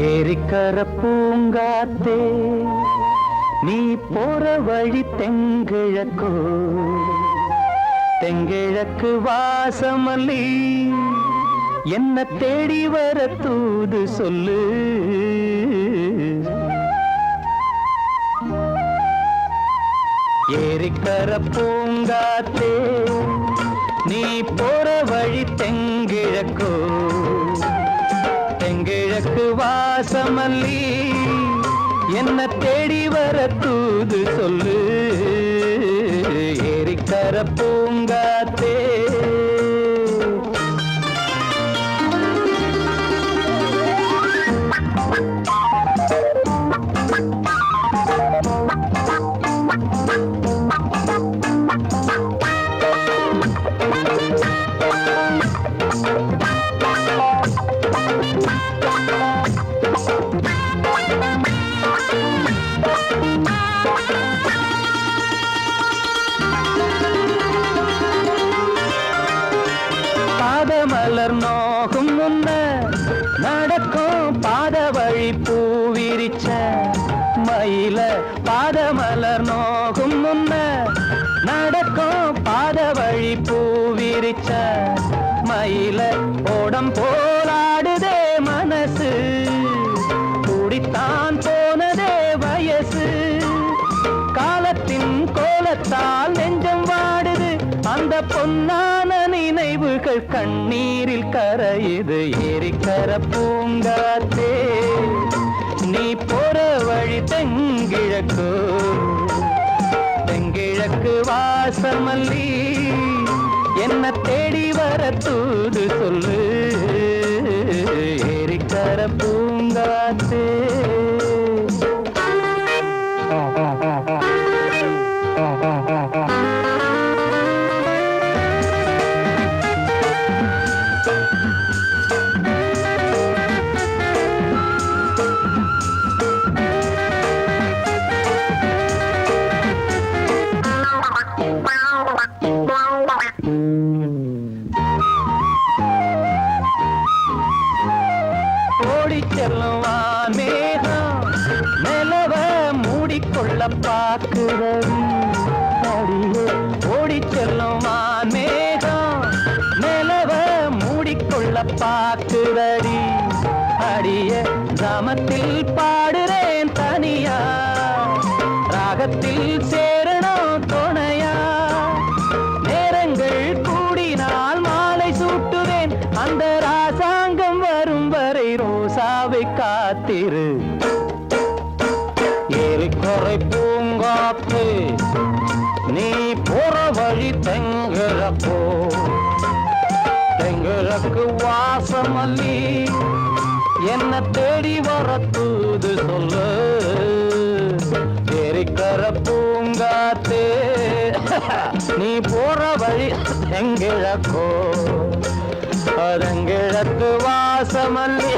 ஏரிக்கர பூங்காத்தே நீ போற வழி தெங்கிழக்கோ, தெங்கிழக்கு வாசமல்லி என்ன தேடி வர தூது சொல்லு. ஏரிக்கர பூங்காத்தே நீ போற வழி தெங்கிழக்கோ, தெங்கிழக்கு வாசமல்லி என்ன தேடி வர தூது சொல்லு. ஏரிக்கர பூங்காத்தே பாதமலர் நோகும் முன்ன நடக்கும் பாத வழி பூவிரிச்ச மயில, பாதமலர் நோகும் முன்ன நடக்கும் பாத வழி பூவிரிச்ச மயில, ஓடம் போலாடுதே மனசு, கூடித்தான் போனதே வயசு, காலத்தின் கோலத்தால் நெஞ்சம் வாடுது, அந்த பொன்னான நினைவுகள் கண்ணீரில் கரையுது. ஏரிக்கர பூங்காத்தே நீ போற வழி தெங்கிழக்கு, தெங்கிழக்கு வாசமல்லி என்ன தேடி வர தூது சொல்லு. ஏரிக்கர பூங்காத்தே ஓடி செல்லுவான் மேகம் நிலவ மூடிக்கொள்ள பார்க்கிறவி அடியே. ஓடி செல்லுவான் மேகம் நிலவ மூடிக்கொள்ள பார்க்கிறடி அடிய. கிராமத்தில் பாடுறேன் தனியா, ராகத்தில் சேரணும் துணையா, நேரங்கள் கூடினால் மாலை சூட்டுவேன், அந்த ராசாங்கம் வரும் வரை ரோசாவை காத்திரு. ஏரிக்கரை பூங்காத்து நீ போற வழி தெங்கிழக்கோ, தெங்கிழக்கு வாசமல்லி என்ன தேடி வர தூது சொல்லு. ஏரிக்கர பூங்காத்தே நீ போற வழி தெங்கிழக்கோ, தெங்கிழக்கு வாசமல்லி